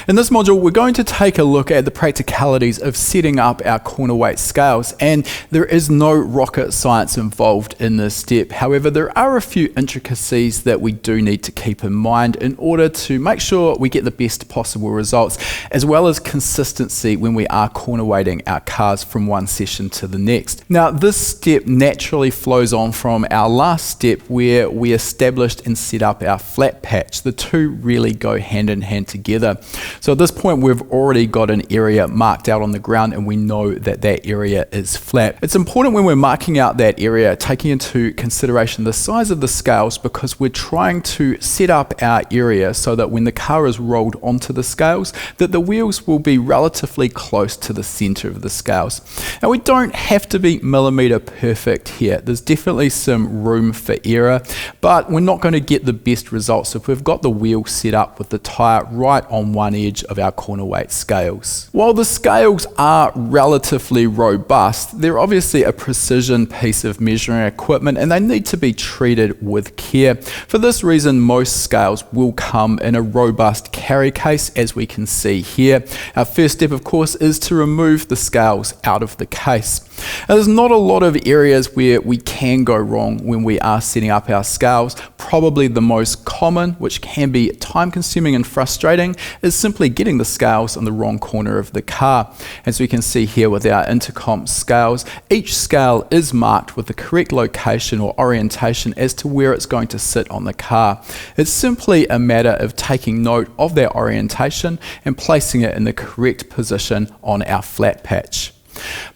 In this module, we're going to take a look at the practicalities of setting up our corner weight scales, and there is no rocket science involved in this step. However, there are a few intricacies that we do need to keep in mind in order to make sure we get the best possible results, as well as consistency when we are corner weighting our cars from one session to the next. Now, this step naturally flows on from our last step where we established and set up our flat patch. The two really go hand in hand together. So at this point, we've already got an area marked out on the ground and we know that that area is flat. It's important when we're marking out that area, taking into consideration the size of the scales, because we're trying to set up our area so that when the car is rolled onto the scales, that the wheels will be relatively close to the center of the scales. Now, we don't have to be millimeter perfect here. There's definitely some room for error, but we're not going to get the best results if we've got the wheel set up with the tyre right on one edge of our corner weight scales. While the scales are relatively robust, they're obviously a precision piece of measuring equipment and they need to be treated with care. For this reason, most scales will come in a robust carry case, as we can see here. Our first step, of course, is to remove the scales out of the case. Now, there's not a lot of areas where we can go wrong when we are setting up our scales. Probably the most common, which can be time consuming and frustrating, is simply getting the scales on the wrong corner of the car. As we can see here with our Intercomp scales, each scale is marked with the correct location or orientation as to where it's going to sit on the car. It's simply a matter of taking note of that orientation and placing it in the correct position on our flat patch.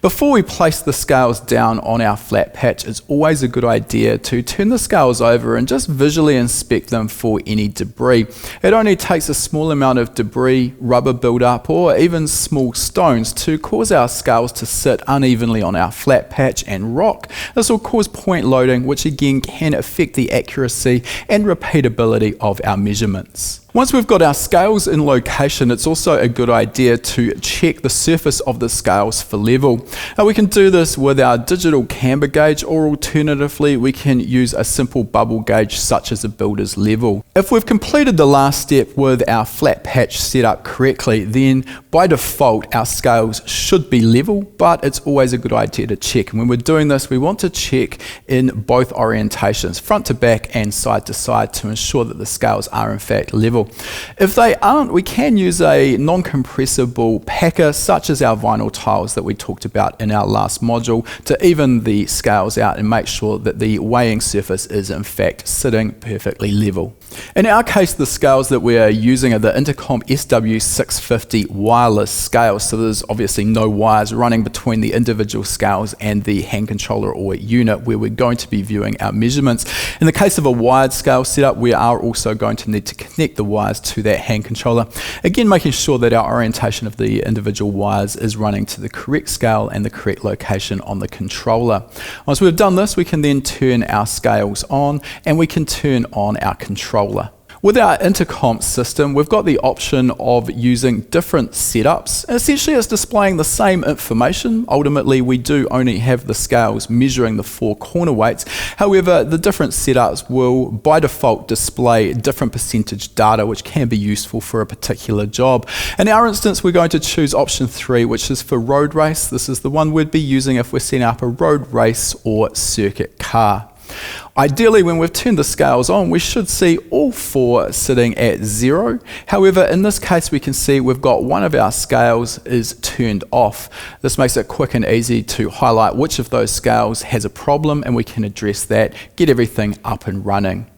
Before we place the scales down on our flat patch, it's always a good idea to turn the scales over and just visually inspect them for any debris. It only takes a small amount of debris, rubber buildup, or even small stones to cause our scales to sit unevenly on our flat patch and rock. This will cause point loading, which again can affect the accuracy and repeatability of our measurements. Once we've got our scales in location, it's also a good idea to check the surface of the scales for level. Now, we can do this with our digital camber gauge, or alternatively we can use a simple bubble gauge such as a builder's level. If we've completed the last step with our flat patch set up correctly, then by default our scales should be level, but it's always a good idea to check. And when we're doing this, we want to check in both orientations, front to back and side to side, to ensure that the scales are in fact level. If they aren't, we can use a non-compressible packer such as our vinyl tiles that we talked about in our last module to even the scales out and make sure that the weighing surface is in fact sitting perfectly level. In our case, the scales that we are using are the Intercomp SW650 wireless scales, so there's obviously no wires running between the individual scales and the hand controller or unit where we're going to be viewing our measurements. In the case of a wired scale setup, we are also going to need to connect the wires to that hand controller. Again, making sure that our orientation of the individual wires is running to the correct scale and the correct location on the controller. Once we've done this, we can then turn our scales on and we can turn on our controller. With our Intercomp system, we've got the option of using different setups. Essentially, it's displaying the same information. Ultimately, we do only have the scales measuring the four corner weights. However, the different setups will, by default, display different percentage data, which can be useful for a particular job. In our instance, we're going to choose option 3, which is for road race. This is the one we'd be using if we're setting up a road race or circuit car. Ideally, when we've turned the scales on, we should see all four sitting at 0. However, in this case, we can see we've got one of our scales is turned off. This makes it quick and easy to highlight which of those scales has a problem, and we can address that, get everything up and running.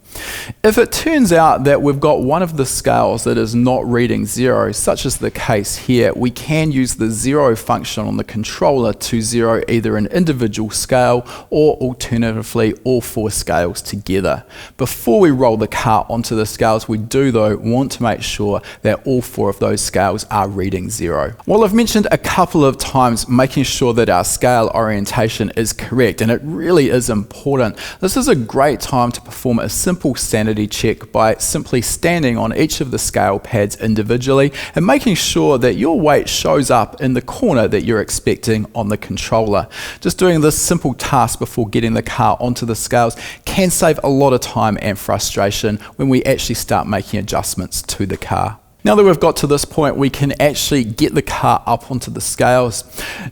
If it turns out that we've got one of the scales that is not reading 0, such as the case here, we can use the 0 function on the controller to 0 either an individual scale or alternatively all four scales together. Before we roll the car onto the scales, we do though want to make sure that all four of those scales are reading 0. Well, I've mentioned a couple of times making sure that our scale orientation is correct, and it really is important. This is a great time to perform a simple sanity check by simply standing on each of the scale pads individually and making sure that your weight shows up in the corner that you're expecting on the controller. Just doing this simple task before getting the car onto the scales can save a lot of time and frustration when we actually start making adjustments to the car. Now that we've got to this point, we can actually get the car up onto the scales.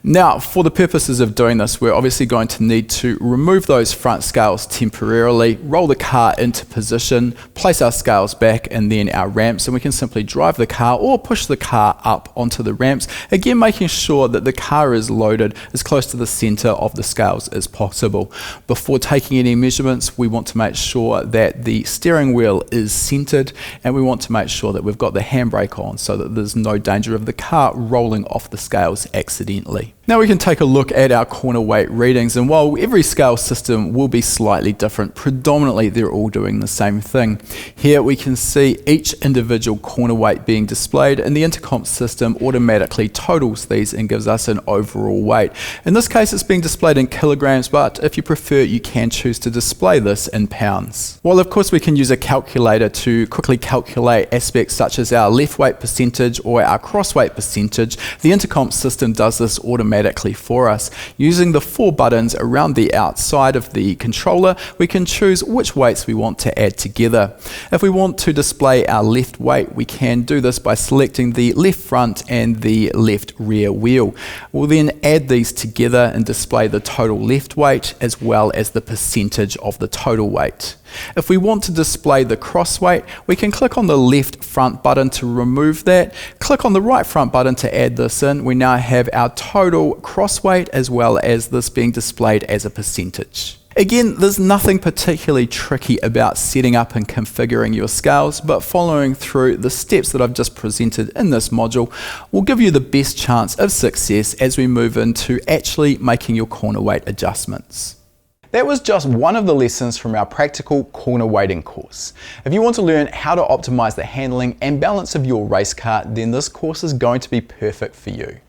Now, for the purposes of doing this, we're obviously going to need to remove those front scales temporarily, roll the car into position, place our scales back and then our ramps, and we can simply drive the car or push the car up onto the ramps, again making sure that the car is loaded as close to the center of the scales as possible. Before taking any measurements, we want to make sure that the steering wheel is centered, and we want to make sure that we've got the handbrake on so that there's no danger of the car rolling off the scales accidentally. Now we can take a look at our corner weight readings, and while every scale system will be slightly different, predominantly they're all doing the same thing. Here we can see each individual corner weight being displayed, and the Intercomp system automatically totals these and gives us an overall weight. In this case it's being displayed in kilograms, but if you prefer you can choose to display this in pounds. While of course we can use a calculator to quickly calculate aspects such as our left weight percentage or our cross weight percentage, the Intercomp system does this automatically for us. Using the 4 buttons around the outside of the controller, we can choose which weights we want to add together. If we want to display our left weight, we can do this by selecting the left front and the left rear wheel. We'll then add these together and display the total left weight as well as the percentage of the total weight. If we want to display the cross weight, we can click on the left front button to remove that, click on the right front button to add this in. We now have our total cross weight as well as this being displayed as a percentage. Again, there's nothing particularly tricky about setting up and configuring your scales, but following through the steps that I've just presented in this module will give you the best chance of success as we move into actually making your corner weight adjustments. That was just one of the lessons from our practical corner weighting course. If you want to learn how to optimize the handling and balance of your race car, then this course is going to be perfect for you.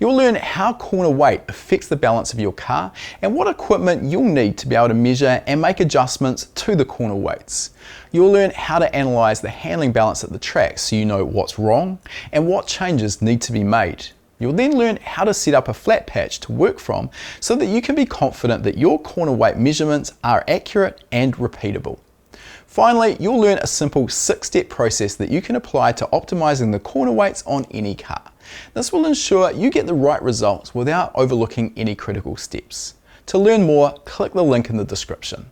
You'll learn how corner weight affects the balance of your car and what equipment you'll need to be able to measure and make adjustments to the corner weights. You'll learn how to analyze the handling balance at the track so you know what's wrong and what changes need to be made. You'll then learn how to set up a flat patch to work from so that you can be confident that your corner weight measurements are accurate and repeatable. Finally, you'll learn a simple 6-step process that you can apply to optimizing the corner weights on any car. This will ensure you get the right results without overlooking any critical steps. To learn more, click the link in the description.